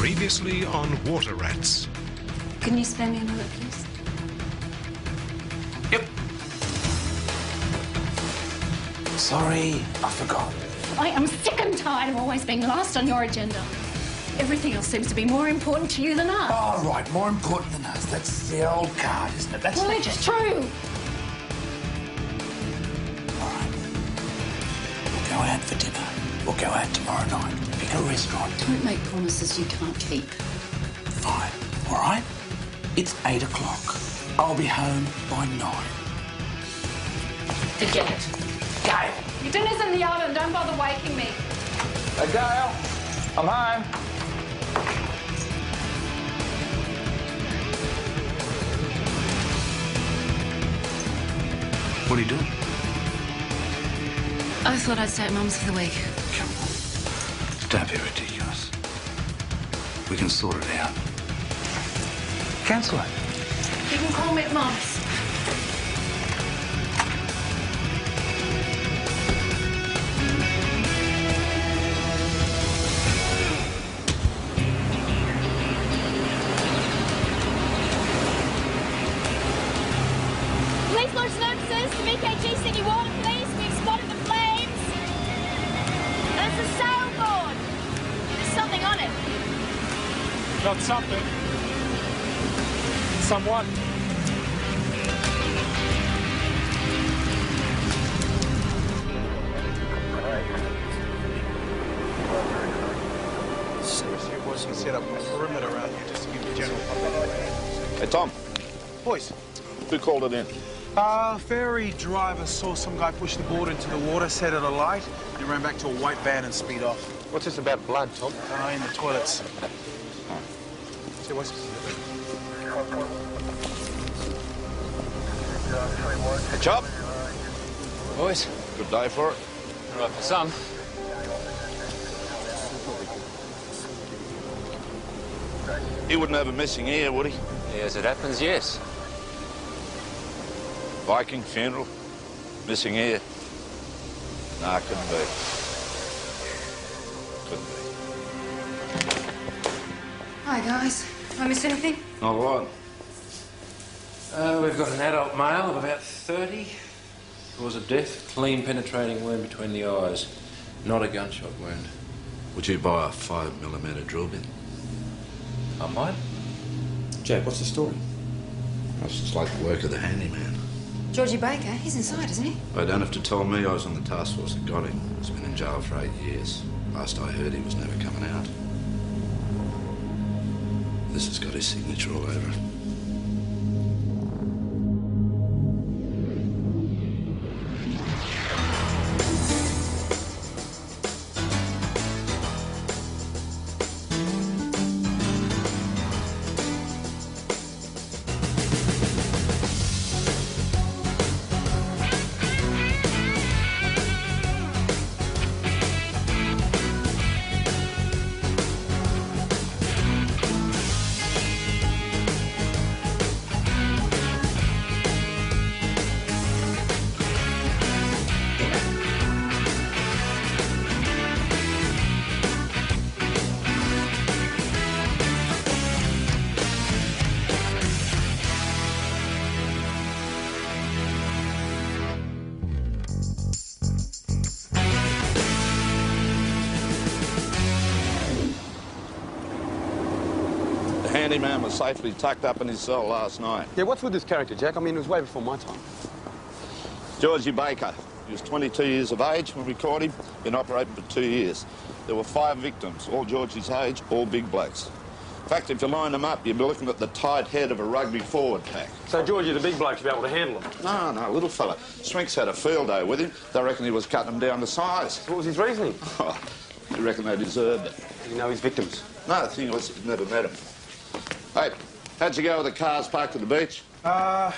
Previously on Water Rats. Can you spare me a moment, please? Yep. Sorry, I forgot. I am sick and tired of always being last on your agenda. Everything else seems to be more important to you than us. Oh, right, more important than us. That's the old card, isn't it? That's Well, it's true. All right. We'll go out for dinner. We'll go out tomorrow night. Pick a restaurant. Don't make promises you can't keep. Fine. All right? It's 8 o'clock. I'll be home by 9. Forget it. Gail! Your dinner's in the oven. Don't bother waking me. Hey, Gail. I'm home. What are you doing? I thought I'd stay at Mum's for the week. Come on. Don't be ridiculous. We can sort it out. Cancel it. You can call me at Mum's. Police launch notices to BKG City Water Police. We've spotted the flames. There's a sailboard. There's something on it. Not something. Someone. Your boys can set up a perimeter around here just to give the general public. Hey, Tom, Boys, who called it in? ferry driver saw some guy push the board into the water, set it alight, and he ran back to a white van and speed off. What's this about blood, Tom? In the toilets. See what's... Hey, Chop, Boys, good day for it. all right for some. He wouldn't have a missing ear, would he? Yeah, as it happens, yes. Viking funeral, missing ear. Nah, couldn't be. Couldn't be. Hi, guys. I miss anything? Not a lot. We've got an adult male of about 30. Cause of death, clean penetrating wound between the eyes. Not a gunshot wound. Would you buy a 5mm drill bit? I might. Jack, what's the story? That's just like the work of the handyman. Georgie Baker, he's inside, isn't he? They don't have to tell me. I was on the task force that got him. He's been in jail for 8 years. Last I heard, he was never coming out. This has got his signature all over it. The handyman was safely tucked up in his cell last night. Yeah, what's with this character, Jack? I mean, it was way before my time. Georgie Baker. He was 22 years of age when we caught him. Been operating for 2 years. There were 5 victims, all Georgie's age, all big blokes. In fact, if you line them up, you'd be looking at the tight head of a rugby forward pack. So, Georgie, the big bloke should be able to handle them. No, little fella. Swinks had a field day with him. They reckon he was cutting them down to size. What was his reasoning? Oh, you reckon they deserved it? Did you know his victims? No, the thing was, he'd never met him. Hey, how'd you go with the cars parked at the beach?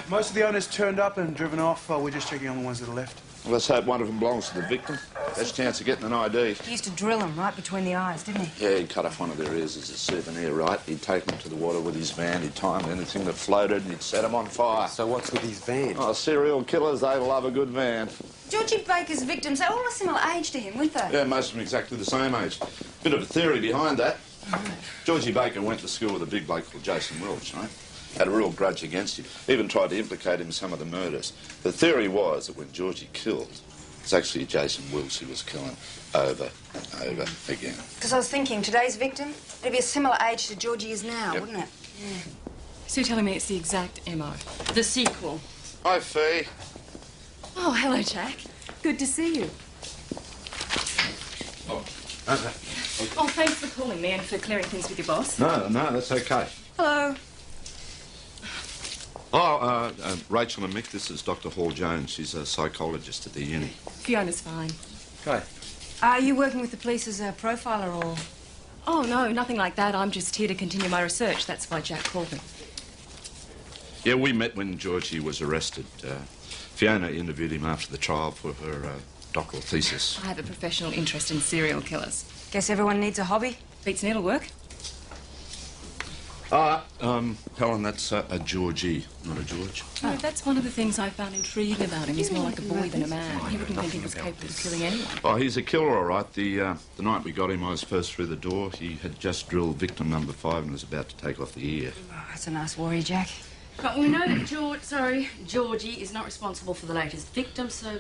Most of the owners turned up and driven off. We're just checking on the ones that are left. Well, let's hope one of them belongs to the victim. Best chance of getting an ID. He used to drill them right between the eyes, didn't he? Yeah, he'd cut off one of their ears as a souvenir, right? He'd take them to the water with his van, he'd tie them to anything that floated, and he'd set them on fire. So what's with his van? Oh, serial killers, they love a good van. Georgie Baker's victims, they're all a similar age to him, weren't they? Yeah, most of them exactly the same age. Bit of a theory behind that. Georgie Baker went to school with a big bloke called Jason Welch, right? Had a real grudge against him. Even tried to implicate him in some of the murders. The theory was that when Georgie killed, it's actually Jason Welch who was killing over and over again. Because I was thinking, today's victim, it'd be a similar age to Georgie is now, wouldn't it? Yeah. So you're telling me it's the exact MO? The sequel? Hi, Fee. Oh, hello, Jack. Good to see you. Oh, Oh, thanks for calling me and for clearing things with your boss. No, that's okay. Hello. Oh, Rachel and Mick, this is Dr. Hall Jones. She's a psychologist at the uni. Fiona's fine. Okay. Are you working with the police as a profiler or...? Oh, no, nothing like that. I'm just here to continue my research. That's why Jack called me. Yeah, we met when Georgie was arrested. Fiona interviewed him after the trial for her doctoral thesis. I have a professional interest in serial killers. Guess everyone needs a hobby. Beats needlework. Helen, that's a Georgie, not a George. Oh, that's one of the things I found intriguing about him. He's more like a boy than a man. He wouldn't think he was capable of killing anyone. Oh, he's a killer, all right. The night we got him, I was first through the door. He had just drilled victim number 5 and was about to take off the ear. Oh, that's a nice worry, Jack. But we know that Georgie is not responsible for the latest victim, so...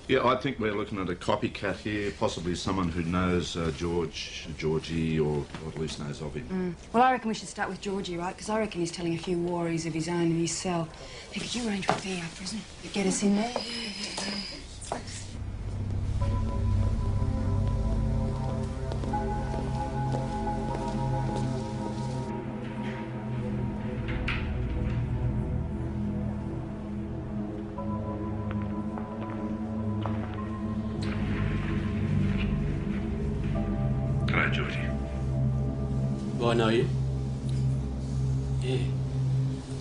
Yeah, I think we're looking at a copycat here, possibly someone who knows Georgie, or at least knows of him. Well, I reckon we should start with Georgie, right? Because I reckon he's telling a few worries of his own in his cell. Hey, could you arrange with the prison? Get us in there? Hello, Georgie. Do I know you? Yeah.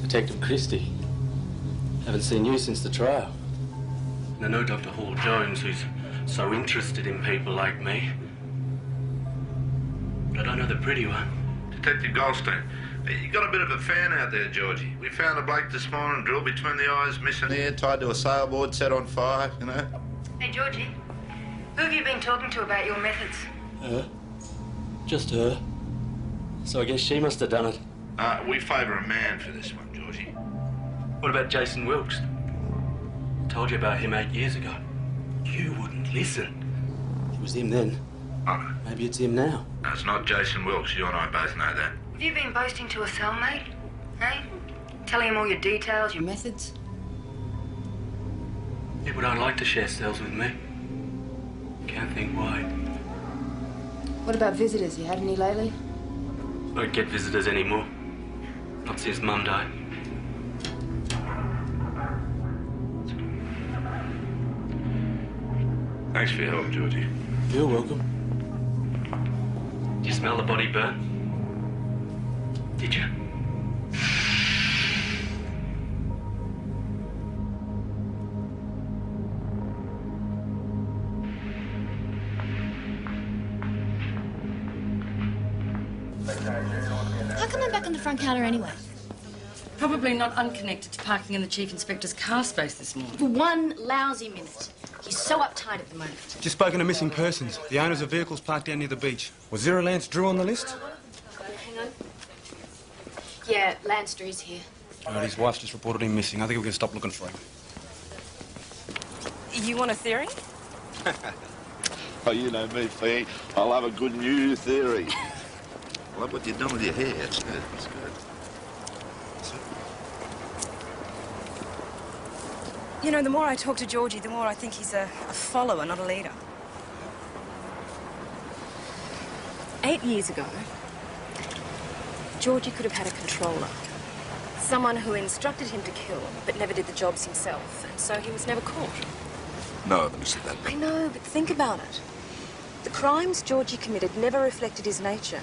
Detective Christie. Haven't seen you since the trial. And I know Dr. Hall Jones, who's so interested in people like me. But I don't know the pretty one. Detective Goldstein, you got a bit of a fan out there, Georgie. We found a bloke this morning, drilled between the eyes, missing ear, tied to a sailboard, set on fire, you know. Hey, Georgie. Who have you been talking to about your methods? Her? Just her. So I guess she must have done it. We favour a man for this one, Georgie. What about Jason Wilkes? I told you about him 8 years ago. You wouldn't listen. It was him then. Oh, Maybe it's him now. no, it's not Jason Wilkes. You and I both know that. Have you been boasting to a cellmate? Hey? Telling him all your details, your methods? People don't like to share cells with me. Can't think why. What about visitors? You had any lately? Don't get visitors anymore. Not since Mum died. Thanks for your help, Georgie. You're welcome. Did you smell the body burn? Did you? How come I'm back on the front counter anyway? Probably not unconnected to parking in the Chief Inspector's car space this morning. For one lousy minute. He's so uptight at the moment. Just spoken to missing persons. The owners of vehicles parked down near the beach. Was Zero Lance Drew on the list? Hang on. Yeah, Lance Drew's here. All right, his wife's just reported him missing. I think we can stop looking for him. You want a theory? Oh, you know me, Fee. I love a good new theory. I love what you've done with your hair. It's good. It's good. You know, the more I talk to Georgie, the more I think he's a follower, not a leader. 8 years ago, Georgie could have had a controller. Someone who instructed him to kill, but never did the jobs himself, and so he was never caught. No evidence of that. I know, but think about it. The crimes Georgie committed never reflected his nature,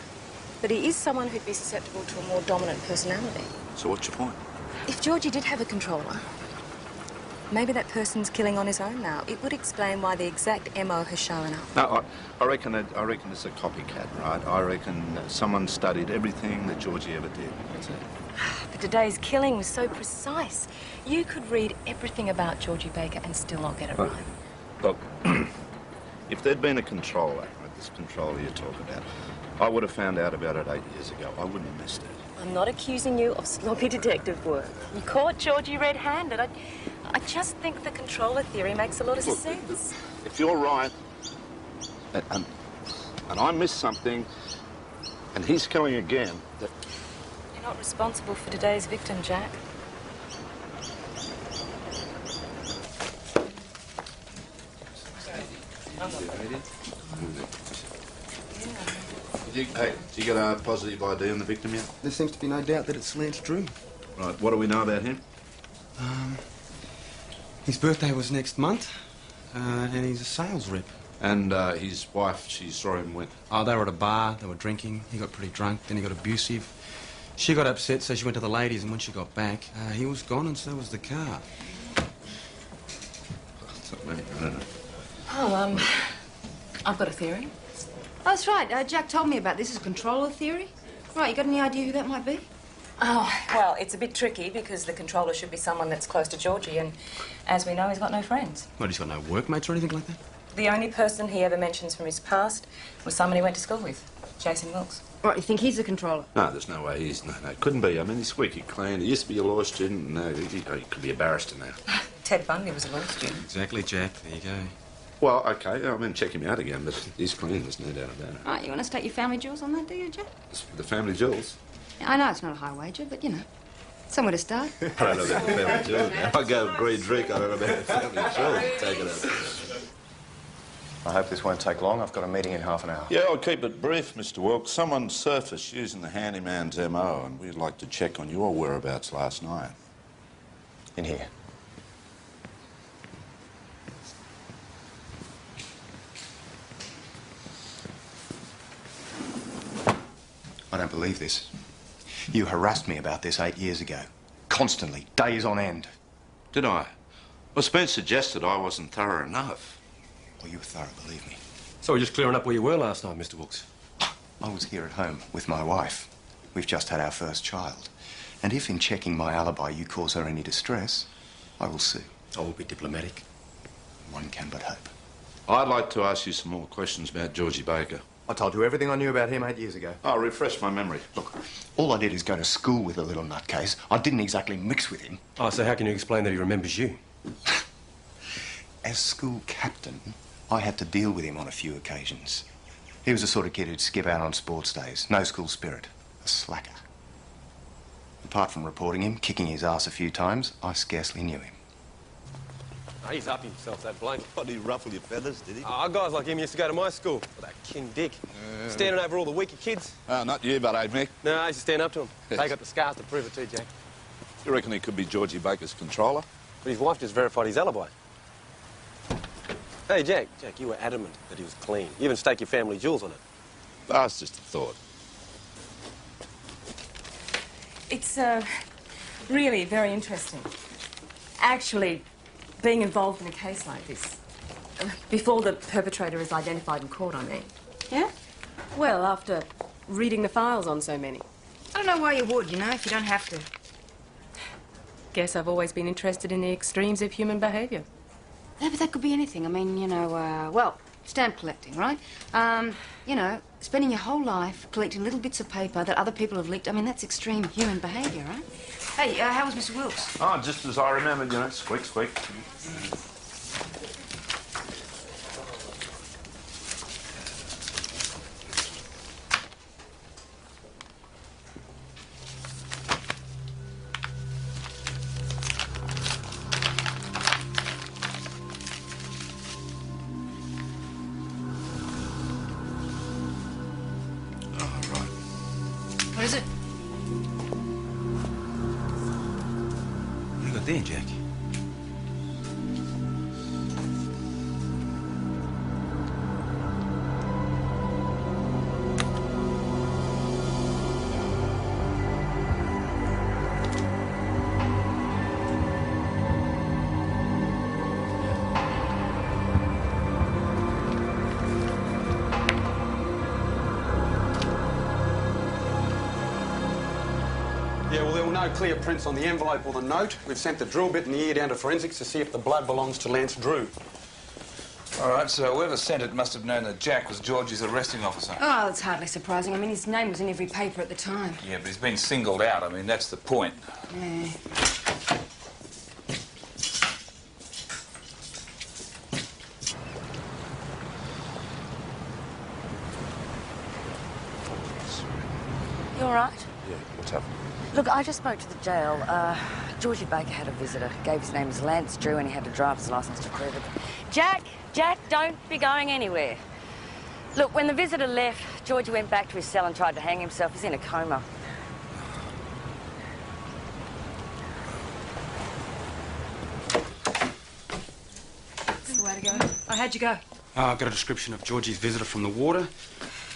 but he is someone who'd be susceptible to a more dominant personality. So what's your point? If Georgie did have a controller, maybe that person's killing on his own now. It would explain why the exact MO has shown up. No, I reckon it's a copycat, right? I reckon someone studied everything that Georgie ever did. That's it. But today's killing was so precise. You could read everything about Georgie Baker and still not get it right. Look, if there'd been a controller, this controller you talk about. I would have found out about it 8 years ago. I wouldn't have missed it. I'm not accusing you of sloppy detective work. You caught Georgie red-handed. I just think the controller theory makes a lot of sense. If you're right, and I missed something, and he's killing again, that... You're not responsible for today's victim, Jack. Hey, do you get a positive ID on the victim yet? There seems to be no doubt that it's Lance Drew. Right, what do we know about him? His birthday was next month, and he's a sales rep. And his wife, she saw him when? Oh, they were at a bar, they were drinking, he got pretty drunk, then he got abusive. She got upset, so she went to the ladies, and when she got back, he was gone and so was the car. Oh, I've got a theory. Oh, that's right. Jack told me about this as a controller theory. Right, you got any idea who that might be? Oh, well, it's a bit tricky because the controller should be someone that's close to Georgie, and as we know, he's got no friends. What, he's got no workmates or anything like that? The only person he ever mentions from his past was someone he went to school with, Jason Wilkes. Right, you think he's the controller? No, there's no way he's... No, it couldn't be. I mean, he's squeaky clean. He used to be a law student. No, he could be a barrister now. Ted Bundy was a law student. Exactly, Jack. There you go. Well, OK, I mean, check him out again, but he's clean, there's no doubt about it. Right, you want to stake your family jewels on that, do you, Jack? The family jewels? I know it's not a high wager, but, you know, somewhere to start. I don't know about the family jewels. I go green drink, I don't know about the family jewels. Take it out. I hope this won't take long. I've got a meeting in half an hour. Yeah, I'll keep it brief, Mr. Wilkes. Someone surfaced using the handyman's MO, and we'd like to check on your whereabouts last night. In here. I don't believe this. You harassed me about this 8 years ago. Constantly, days on end. Did I? Well, it's been suggested I wasn't thorough enough. Well, you were thorough, believe me. So we're just clearing up where you were last night, Mr. Wilkes. I was here at home with my wife. We've just had our first child. And if in checking my alibi you cause her any distress, I will sue. I will be diplomatic. One can but hope. I'd like to ask you some more questions about Georgie Baker. I told you everything I knew about him 8 years ago. Oh, refresh my memory. Look, all I did is go to school with the little nutcase. I didn't exactly mix with him. Oh, so how can you explain that he remembers you? As school captain, I had to deal with him on a few occasions. He was the sort of kid who'd skip out on sports days. No school spirit. A slacker. Apart from reporting him, kicking his ass a few times, I scarcely knew him. Oh, he's up himself, that bloke. What, did he ruffle your feathers, did he? Oh, guys like him used to go to my school. With that King Dick. Standing over all the weaker kids. Not you, but Mick. No, I used to stand up to him. Yes. They got the scars to prove it too, Jack. You reckon he could be Georgie Baker's controller? But his wife just verified his alibi. Hey, Jack, you were adamant that he was clean. You even staked your family jewels on it. That's just a thought. It's, really very interesting. Actually, being involved in a case like this, before the perpetrator is identified in court, I mean. Yeah? Well, after reading the files on so many. I don't know why you would, you know, if you don't have to. Guess I've always been interested in the extremes of human behaviour. Yeah, but that could be anything. I mean, you know, well, stamp collecting, right? You know, spending your whole life collecting little bits of paper that other people have leaked. I mean, that's extreme human behaviour, right? Hey, how was Mr. Wilkes? Oh, just as I remembered, you know, squeak, squeak. What is it? What have you got there, Jack? Yeah, well, there were no clear prints on the envelope or the note. We've sent the drill bit and the ear down to forensics to see if the blood belongs to Lance Drew. All right, so whoever sent it must have known that Jack was Georgie's arresting officer. Oh, that's hardly surprising. I mean, his name was in every paper at the time. Yeah, but he's been singled out. I mean, that's the point. Yeah. You all right? Yeah, what's up? Look, I just spoke to the jail. Georgie Baker had a visitor. Gave his name as Lance Drew and he had a driver's licence to prove it. Jack, don't be going anywhere. Look, when the visitor left, Georgie went back to his cell and tried to hang himself. He's in a coma. This is the way to go. Oh, how'd you go? I've got a description of Georgie's visitor from the water.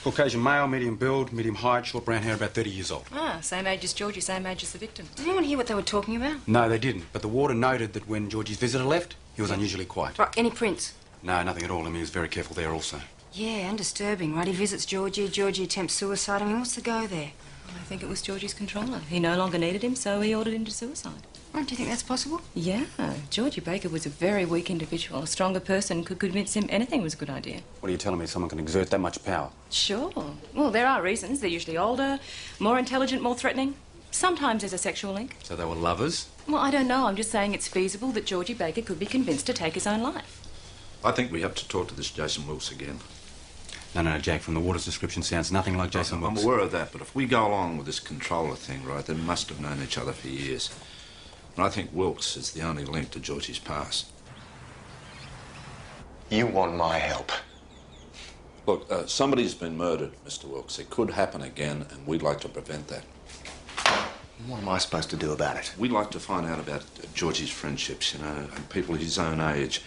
Caucasian male, medium build, medium height, short brown hair, about 30 years old. Ah, same age as Georgie, same age as the victim. Did anyone hear what they were talking about? No, they didn't. But the water noted that when Georgie's visitor left, he was unusually quiet. Right, any prints? No, nothing at all. I mean, he was very careful there also. Yeah, and disturbing, right? He visits Georgie attempts suicide. I mean, what's the go there? I think it was Georgie's controller. He no longer needed him, so he ordered him to suicide. Oh, do you think that's possible? Yeah. Georgie Baker was a very weak individual. A stronger person could convince him anything was a good idea. What are you telling me? Someone can exert that much power? Sure. Well, there are reasons. They're usually older, more intelligent, more threatening. Sometimes there's a sexual link. So they were lovers? Well, I don't know. I'm just saying it's feasible that Georgie Baker could be convinced to take his own life. I think we have to talk to this Jason Wilkes again. No, Jack, from the water's description sounds nothing like Jason Wilkes. I'm aware of that, but if we go along with this controller thing, right, they must have known each other for years. And I think Wilkes is the only link to Georgie's past. You want my help? Look, somebody's been murdered, Mr. Wilkes. It could happen again, and we'd like to prevent that. What am I supposed to do about it? We'd like to find out about Georgie's friendships, you know, and people his own age.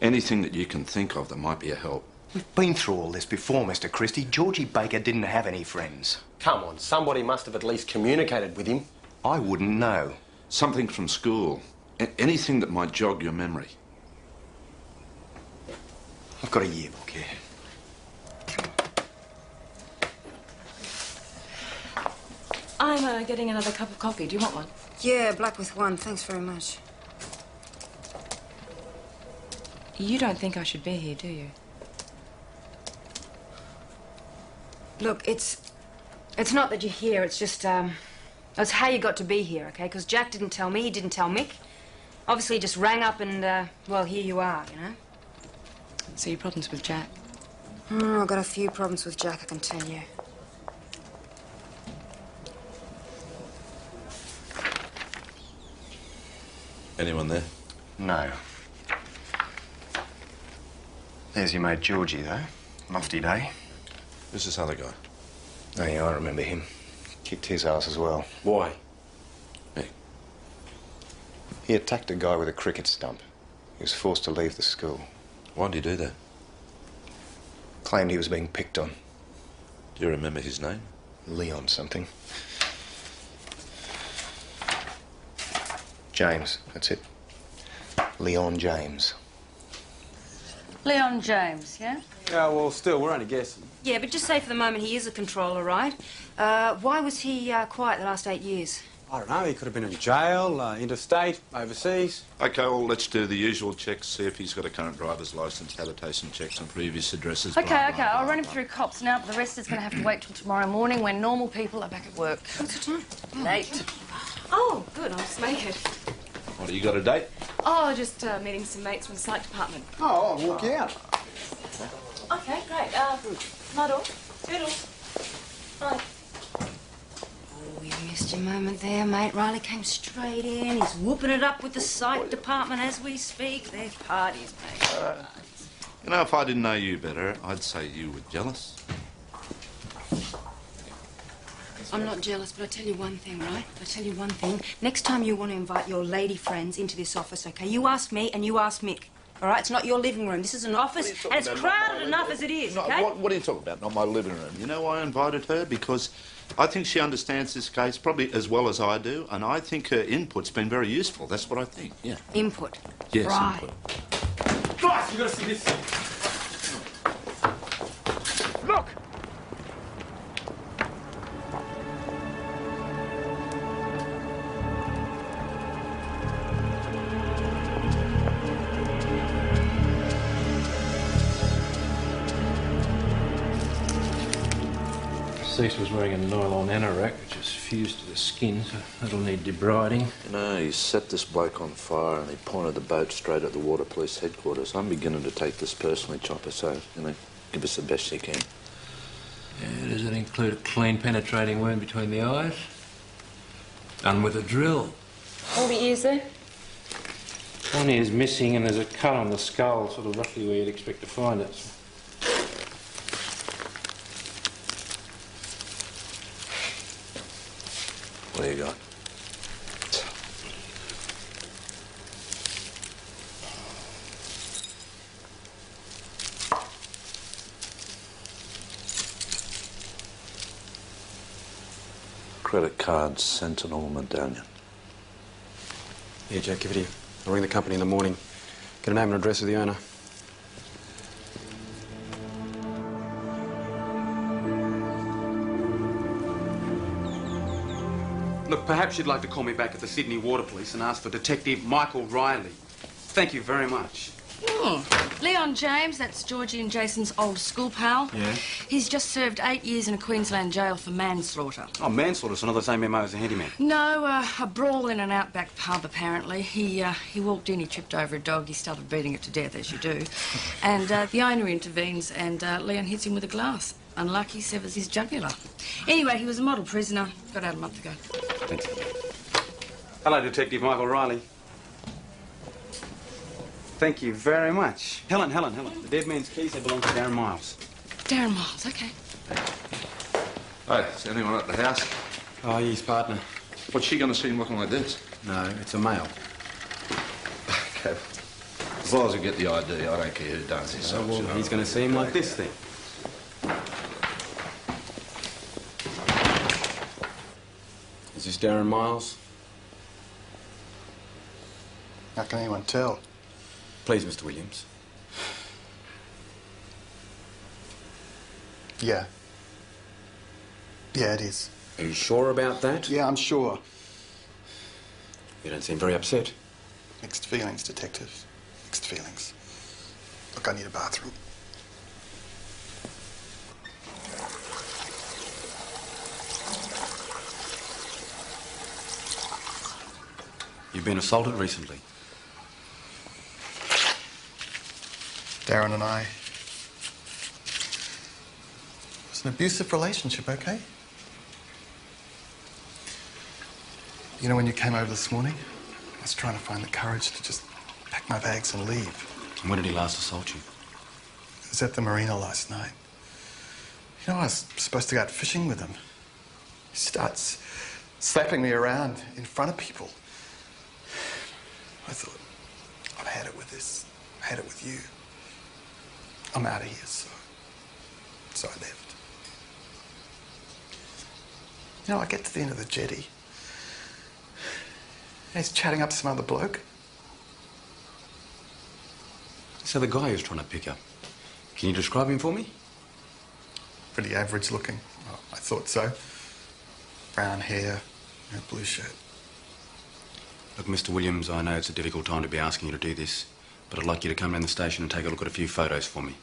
Anything that you can think of that might be a help. We've been through all this before, Mr. Christie. Georgie Baker didn't have any friends. Come on, somebody must have at least communicated with him. I wouldn't know. Something from school. Anything that might jog your memory. I've got a yearbook here. I'm getting another cup of coffee. Do you want one? Yeah, black with one. Thanks very much. You don't think I should be here, do you? Look, it's not that you're here. It's just, it's how you got to be here, okay? Because Jack didn't tell me. He didn't tell Mick. Obviously, he just rang up and, well, here you are, you know? So your problems with Jack? Oh, I've got a few problems with Jack, I can tell you. Anyone there? No. There's your mate Georgie, though. Lofty day. Who's this other guy? Oh, yeah, I remember him. Kicked his ass as well. Why? Hey. He attacked a guy with a cricket stump. He was forced to leave the school. Why'd he do that? Claimed he was being picked on. Do you remember his name? Leon something. James, that's it. Leon James. Leon James, yeah? Yeah, well, still, we're only guessing. Yeah, but just say for the moment he is a controller, right? Why was he quiet the last 8 years? I don't know, he could have been in jail, interstate, overseas. OK, well, let's do the usual checks, see if he's got a current driver's licence, habitation checks and previous addresses. OK, blah, OK, blah, I'll blah, run him blah. through cops now, but the rest is going to have to wait till tomorrow morning when normal people are back at work. What's the time? Oh. Late. Oh, good. I'll just make it. What, you got a date? Oh, just meeting some mates from the psych department. Oh, I'll walk you out. Okay, great. Muddle. Toodles. Bye. Oh, you missed your moment there, mate. Riley came straight in. He's whooping it up with the psych department as we speak. They're parties, mate. You know, if I didn't know you better, I'd say you were jealous. I'm not jealous, but I tell you one thing, right? I tell you one thing. Next time you want to invite your lady friends into this office, okay? You ask me and you ask Mick. All right? It's not your living room. This is an office, and it's crowded enough as it is, okay? What are you talking about? Not my living room. You know why I invited her? Because I think she understands this case probably as well as I do, and I think her input's been very useful. That's what I think, yeah. Input. Yes, right. input. Guys, you got to see this thing. Look! deceased was wearing a nylon anorak, which is fused to the skin, so that'll need debriding. You know, he set this bloke on fire and he pointed the boat straight at the Water Police headquarters. I'm beginning to take this personally, Chopper, so, you know, give us the best you can. Yeah, does it include a clean penetrating wound between the eyes? Done with a drill. All the ears there? One ear's missing and there's a cut on the skull, sort of roughly where you'd expect to find it. What do you got? Credit card, Sentinel medallion. Here, Jack, give it here. I'll ring the company in the morning. Get a name and address of the owner. Look, perhaps you'd like to call me back at the Sydney Water Police and ask for Detective Michael Riley. Thank you very much. Leon James, that's Georgie and Jason's old school pal. Yeah? He's just served 8 years in a Queensland jail for manslaughter. Oh, manslaughter, so not the same MO as a handyman. No, a brawl in an outback pub, apparently. He walked in, he tripped over a dog, he started beating it to death, as you do. And the owner intervenes, and Leon hits him with a glass. Unlucky, severs his jugular. Anyway, he was a model prisoner. Got out a month ago. Thanks. Hello, Detective Michael Riley. Thank you very much. Helen. The dead man's keys, they belong to Darren Miles. Darren Miles, OK. Hey, is anyone at the house? Oh, his partner. What's she going to see him looking like this? No, it's a male. Okay. As long as we get the ID, I don't care who does this. Oh, well, he's going to see him like this, then. Is this Darren Miles? How can anyone tell? Please, Mr. Williams. Yeah. Yeah, it is. Are you sure about that? Yeah, I'm sure. You don't seem very upset. Mixed feelings, Detective. Mixed feelings. Look, I need a bathroom. You've been assaulted recently. Darren and I. It was an abusive relationship, okay? You know, when you came over this morning, I was trying to find the courage to just pack my bags and leave. And when did he last assault you? It was at the marina last night. You know, I was supposed to go out fishing with him. He starts slapping me around in front of people. I thought, I've had it with this. I had it with you. I'm out of here, so I left. You know, I get to the end of the jetty. And he's chatting up some other bloke. So the guy who's trying to pick up, can you describe him for me? Pretty average looking. Well, I thought so. Brown hair, blue shirt. Look, Mr. Williams, I know it's a difficult time to be asking you to do this, but I'd like you to come down the station and take a look at a few photos for me,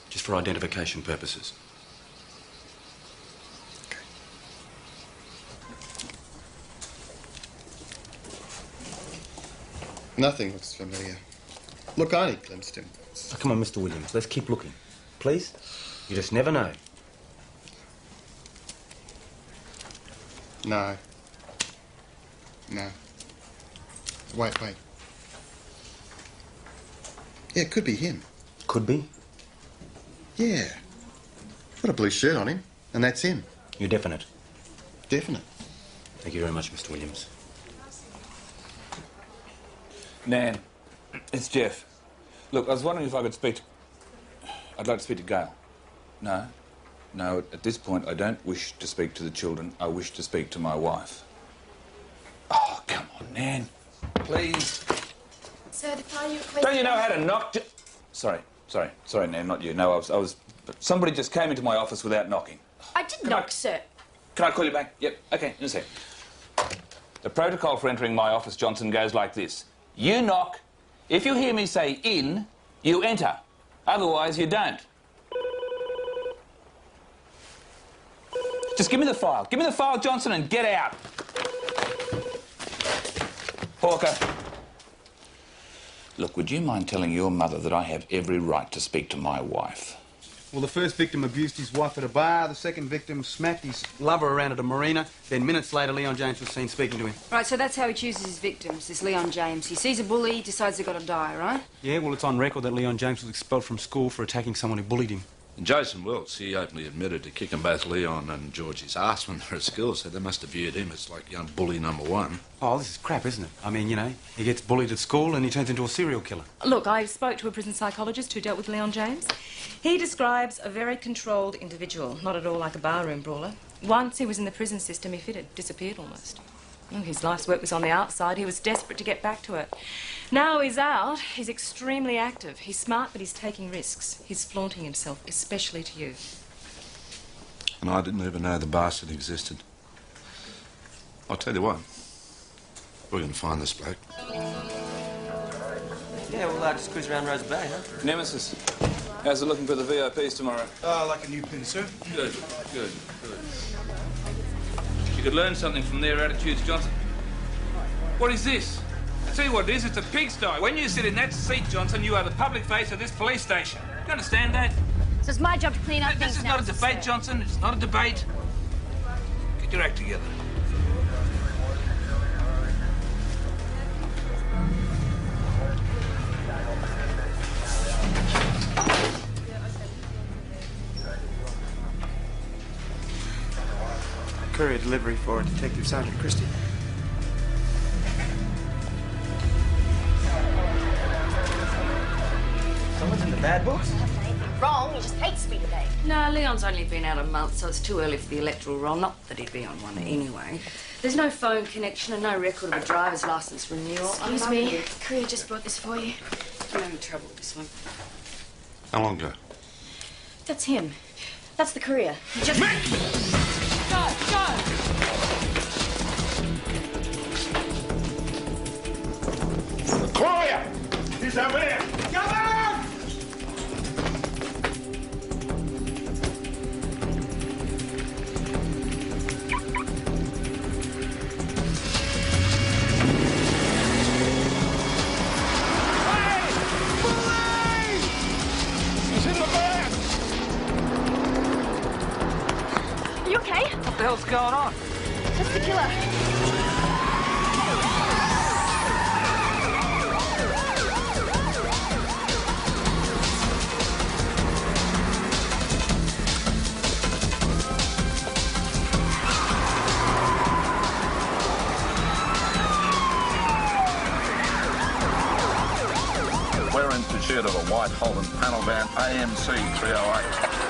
just for identification purposes. Okay. Nothing looks familiar. Look, I only glimpsed him. Oh, come on, Mr. Williams, let's keep looking. Please? You just never know. No. No. Wait. Yeah, it could be him. Could be? Yeah. Got a blue shirt on him, and that's him. You're definite? Definite. Thank you very much, Mr. Williams. Nan, it's Jeff. Look, I was wondering if I could speak to... I'd like to speak to Gail. No, at this point, I don't wish to speak to the children. I wish to speak to my wife. Oh, come on, Nan. Please. Sir, the fire you requested... Don't you know how to knock... Sorry, Nan, not you. No, I was... Somebody just came into my office without knocking. I did knock, sir. Can I call you back? Yep, OK, in a sec. The protocol for entering my office, Johnson, goes like this. You knock. If you hear me say in, you enter. Otherwise, you don't. Just give me the file. Give me the file, Johnson, and get out. Hawker. Look, would you mind telling your mother that I have every right to speak to my wife? Well, the first victim abused his wife at a bar, the second victim smacked his lover around at a marina, then minutes later Leon James was seen speaking to him. Right, so that's how he chooses his victims, this Leon James. He sees a bully, decides they've got to die, right? Yeah, well, it's on record that Leon James was expelled from school for attacking someone who bullied him. And Jason Wilkes, he openly admitted to kicking both Leon and Georgie's ass when they were at school, so they must have viewed him as like young bully number one. Oh, this is crap, isn't it? I mean, you know, he gets bullied at school and he turns into a serial killer. Look, I spoke to a prison psychologist who dealt with Leon James. He describes a very controlled individual, not at all like a barroom brawler. Once he was in the prison system, he fitted, disappeared almost. Well, his life's work was on the outside. He was desperate to get back to it. Now he's out, he's extremely active. He's smart, but he's taking risks. He's flaunting himself, especially to you. And I didn't even know the bastard existed. I'll tell you what, we're going to find this bloke. Yeah, we'll just cruise around Rose Bay, huh? Nemesis, how's it looking for the VIPs tomorrow? Like a new pin, sir. Good, good, good. You could learn something from their attitudes, Johnson. What is this? I tell you what it is, it's a pigsty. When you sit in that seat, Johnson, you are the public face of this police station. You understand that? So it's my job to clean up things This is now, not a debate, Johnson. It's not a debate. Get your act together. Courier delivery for Detective Sergeant Christie. Someone's in the bad books? Wrong, he just hates me today. No, Leon's only been out a month, so it's too early for the electoral roll. Not that he'd be on one anyway. There's no phone connection and no record of a driver's licence renewal. Excuse me, Courier just brought this for you. I'm having trouble with this one. How long ago? That's him. That's the Courier. He just... Go, go! The courier! He's over there! Come on! He's in the van! Are you okay? What the hell's going on? That's the killer. We're in pursuit of a white Holden panel van, AMC 308.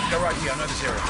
Go right here, I know this area.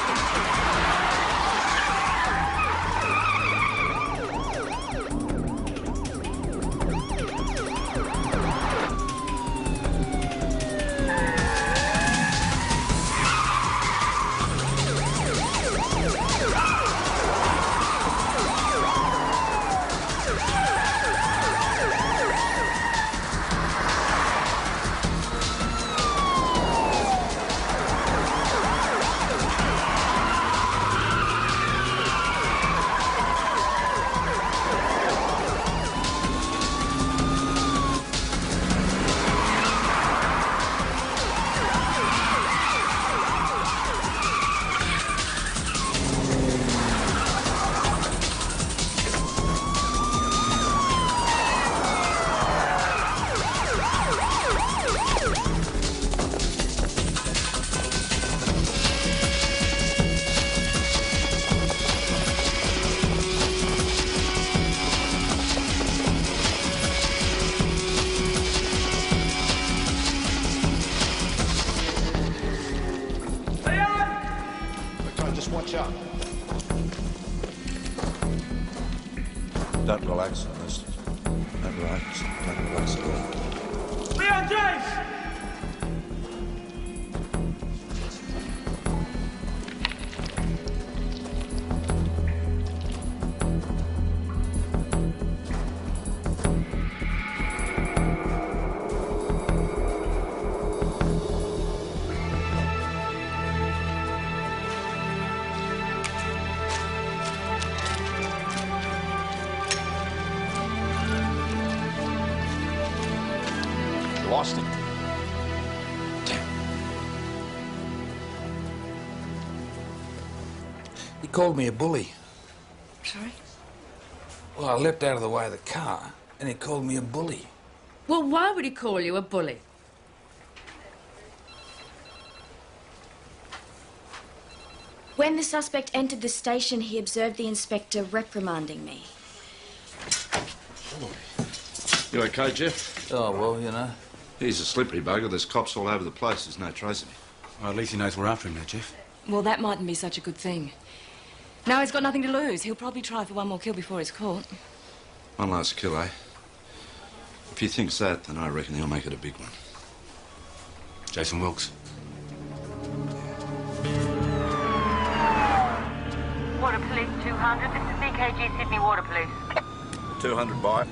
Just watch out. Don't relax on this. Don't relax. Don't relax at all. Leon James! lost him. He called me a bully. Sorry? Well, I leapt out of the way of the car, and he called me a bully. Well, why would he call you a bully? When the suspect entered the station, he observed the inspector reprimanding me. You okay, Jeff? Oh, well, you know. He's a slippery bugger. There's cops all over the place. There's no trace of him. Well, at least he knows we're after him now, Jeff. Well, that mightn't be such a good thing. Now he's got nothing to lose. He'll probably try for one more kill before he's caught. One last kill, eh? If he thinks that, then I reckon he'll make it a big one. Jason Wilkes. Water Police 200. This is BKG Sydney Water Police. 200 by.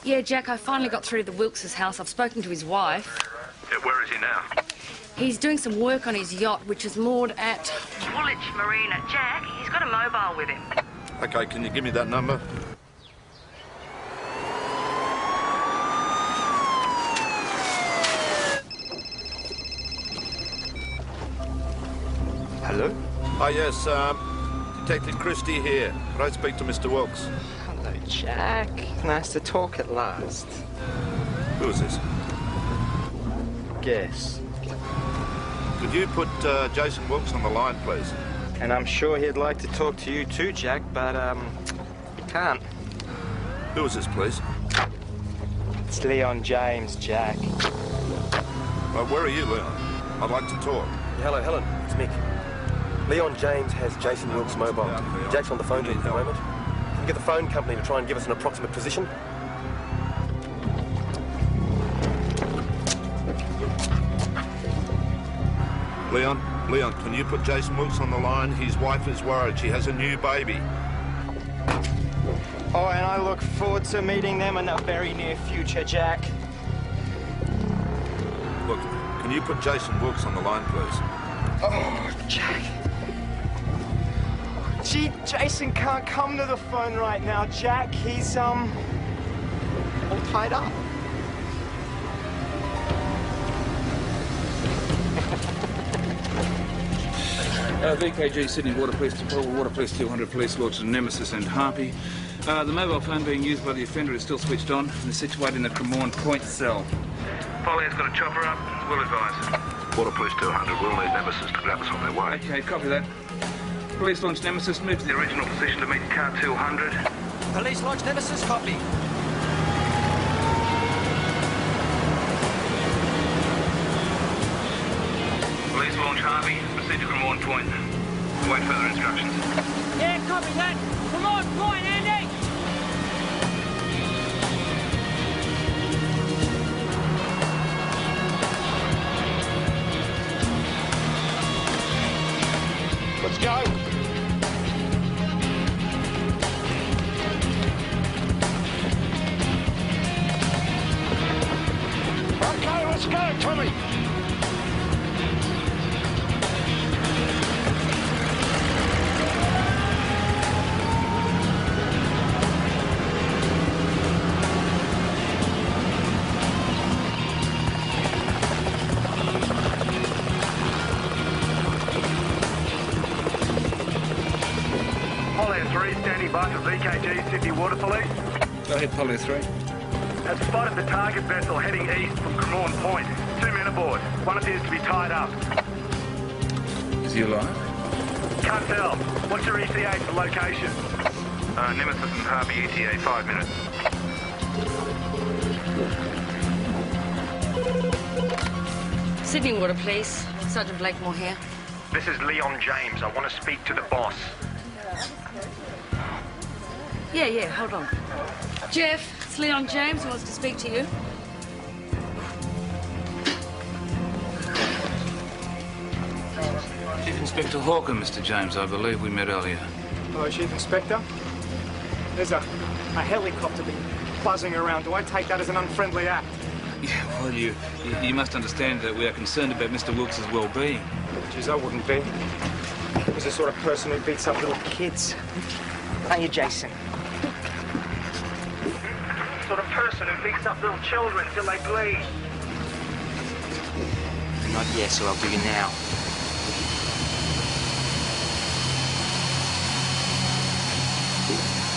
Yeah, Jack, I finally got through to the Wilkes' house. I've spoken to his wife. Yeah, where is he now? He's doing some work on his yacht, which is moored at Woolwich Marina. Jack, he's got a mobile with him. Okay, can you give me that number? Hello? Oh, yes, Detective Christie here. Could I speak to Mr. Wilkes? Hello, Jack. Nice to talk at last. Who is this? Guess. Could you put Jason Wilkes on the line, please? And I'm sure he'd like to talk to you too, Jack, but, he can't. Who is this, please? It's Leon James, Jack. Well, where are you, Leon? I'd like to talk. Hello, Helen. It's Mick. Leon James has Jason Wilkes' mobile. Jack's on the phone to him at the moment. Can you get the phone company to try and give us an approximate position? Leon, can you put Jason Wilkes on the line? His wife is worried. She has a new baby. Oh, and I look forward to meeting them in the very near future, Jack. Look, can you put Jason Wilkes on the line, please? Oh, Jack. Gee, Jason can't come to the phone right now, Jack. He's, all tied up. VKG Sydney Water Police, Water Police 200, Police Lodge, Nemesis and Harpy. The mobile phone being used by the offender is still switched on and is situated in the Cremorne Point cell. Polly's got a chopper up. We'll advise. Water Police 200 will need Nemesis to grab us on their way. Okay, copy that. Police Launch Nemesis, move to the original position to meet car 200. Police Launch Nemesis, copy. Police Launch Harvey, proceed to Cremorne Point. Await further instructions. Yeah, copy that. Come on, point, Andy! Let's go. Okay, let's go, Tommy. VKG Sydney Water Police. Go ahead, Polly 3. Have spotted the target vessel heading east from Cremorne Point. 2 men aboard. One appears to be tied up. Is he alive? Can't tell. What's your ETA for location? Nemesis and Harvey ETA, 5 minutes. Sydney Water Police. Sergeant Blakemore here. This is Leon James. I want to speak to the boss. Yeah, hold on. Jeff, it's Leon James who wants to speak to you. Chief Inspector Hawker, Mr. James. I believe we met earlier. Hello, Chief Inspector. There's a helicopter buzzing around. Do I take that as an unfriendly act? Yeah, well, you must understand that we are concerned about Mr. Wilkes' well-being. Jeez, I wouldn't be. He's the sort of person who beats up little kids. Aren't you, Jason? Sort of person who picks up little children till they bleed. Not yes, or I'll do you now.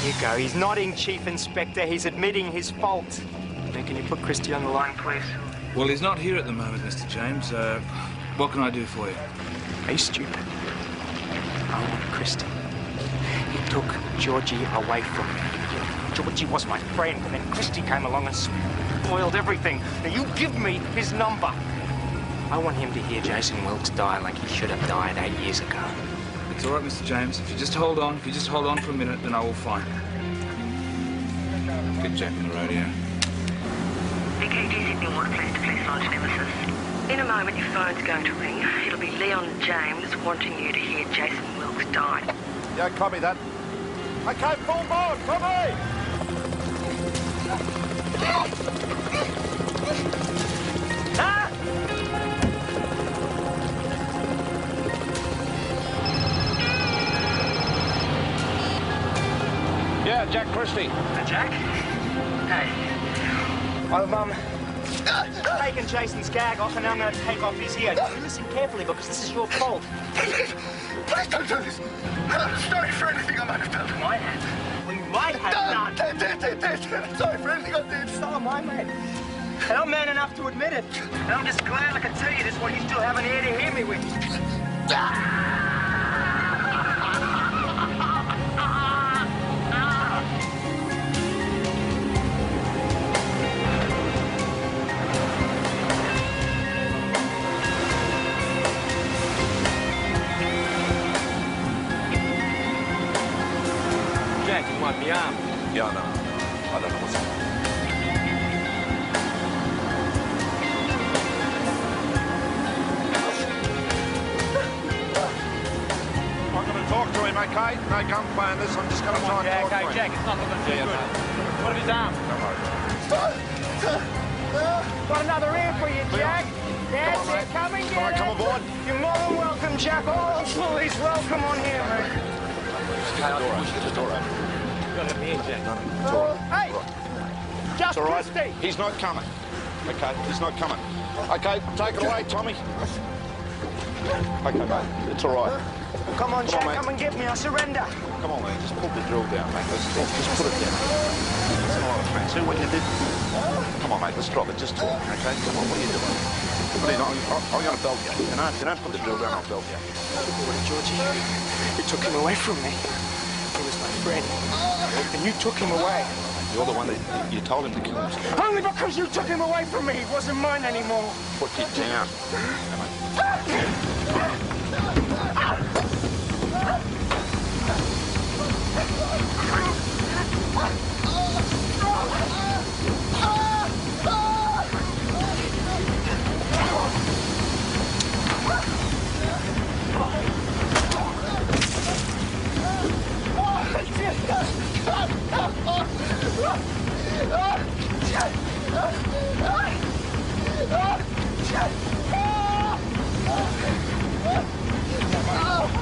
Here you go. He's nodding, Chief Inspector. He's admitting his fault. Now, can you put Christie on the line, please? Well, he's not here at the moment, Mr. James. What can I do for you? Are you stupid? I want Christie. He took Georgie away from me. Georgie was my friend, and then Christie came along and spoiled everything. Now, you give me his number. I want him to hear Jason Wilkes die like he should have died 8 years ago. It's all right, Mr. James. If you just hold on, for a minute, then I will find him. Get Jack in the radio. VKG Sydney Water Police to Police Launch Nemesis. In a moment, your phone's going to ring. It'll be Leon James wanting you to hear Jason Wilkes die. Yeah, copy that. Okay, full board, copy! Ah! Yeah, Jack Christie. Jack? Hey. I've taken Jason's gag off and now I'm going to take off his ear. You listen carefully because this is your fault. Please don't do this. I'm sorry for anything I might have done. Might have? Well, you might have done. I'm sorry for anything I did. So am I, mate. And I'm man enough to admit it. And I'm just glad I can tell you this while you still have an ear to hear me with. Jack, you might be armed. Yeah, no. I don't know what's happening. I'm going to talk to him, okay? No gunplay in this. I'm just going to try and talk to him. Jack, it's not looking too good. What of his arm? Got another ear for you, Jack. That's it. Come and get it. Come aboard. You're more than welcome, Jack. All police welcome on here, mate. Get the door open. You've got to let me in, Jack. Hey! Just It's all right. Christie. He's not coming. Okay, he's not coming. Okay, take it away, Tommy. Okay, mate. It's all right. Come on, Jack. mate. Come and get me. I surrender. Come on, mate. Just pull the drill down, mate. Let's talk. Just put it down. It's all right, mate. See what you did? Come on, mate. Let's drop it. Just talk, okay? Come on, what are you doing? I'm going to belt you. You don't put the drill down, I'll belt you. Georgie, you took him away from me. He was my friend. And you took him away. You're the one that you told him to kill himself. Only because you took him away from me. He wasn't mine anymore. Put it down.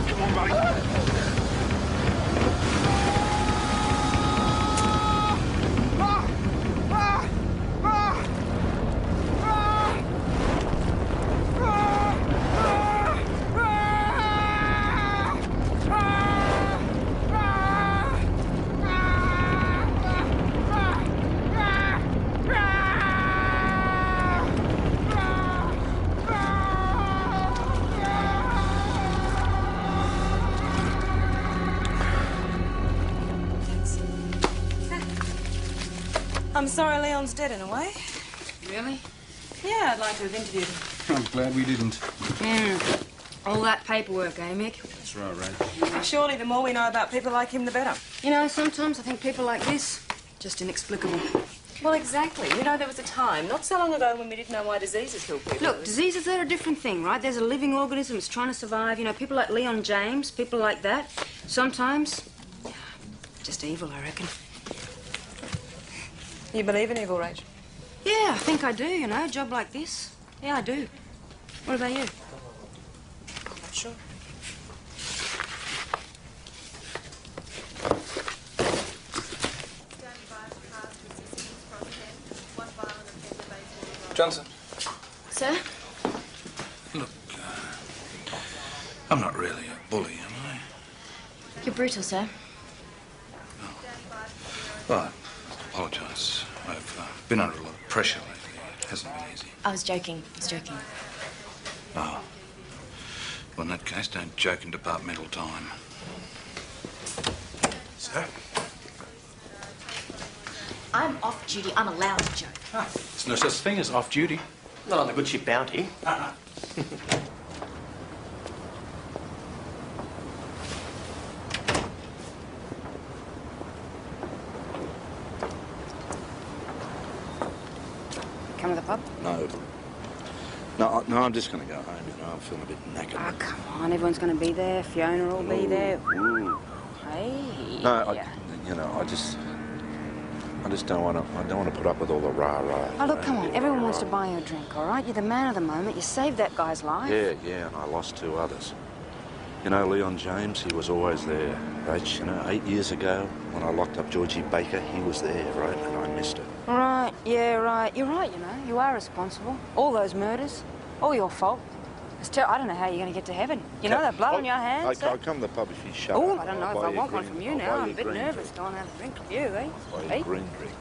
Come on, buddy. I'm sorry Leon's dead in a way. Really? Yeah, I'd like to have interviewed him. I'm glad we didn't. All that paperwork, eh, Mick? That's right, Rach. Surely the more we know about people like him, the better. You know, sometimes I think people like this, just inexplicable. Well, exactly. You know, there was a time, not so long ago, when we didn't know why diseases killed people. Look, diseases, they're a different thing, right? There's a living organism that's trying to survive. You know, people like Leon James, people like that. Sometimes, just evil, I reckon. You believe in evil, Rach? Yeah, I think I do, you know, a job like this. Yeah, I do. What about you? I'm not sure. Johnson. Sir? I'm not really a bully, am I? You're brutal, sir. Well, I apologise. I've been under a lot of pressure lately. It hasn't been easy. I was joking. I was joking. Oh. Well, in that case, don't joke in departmental time. Sir? I'm off duty. I'm allowed to joke. There's no such thing as off duty. Not on the good ship Bounty. Come to the pub? No. No, I'm just going to go home, you know. I'm feeling a bit knackered. Oh, come on. Everyone's going to be there. Fiona will be there. Ooh. Hey. No, I just don't want to put up with all the rah-rah. Oh, look, come on. Everyone wants to buy you a drink, all right? You're the man of the moment. You saved that guy's life. Yeah, and I lost 2 others. You know, Leon James, he was always there. Rach, you know, 8 years ago, when I locked up Georgie Baker, he was there, right? And I missed her. Right, yeah, right. You're right, you know. You are responsible. All those murders, all your fault. I don't know how you're going to get to heaven. You know that blood on your hands? I'll come to the pub if you shut up. Oh, I don't know I'll if buy I you want one green- from you I'll now. buy I'm you a bit green nervous drink. going out and drink with you, eh? I'll buy you Hey? green drink.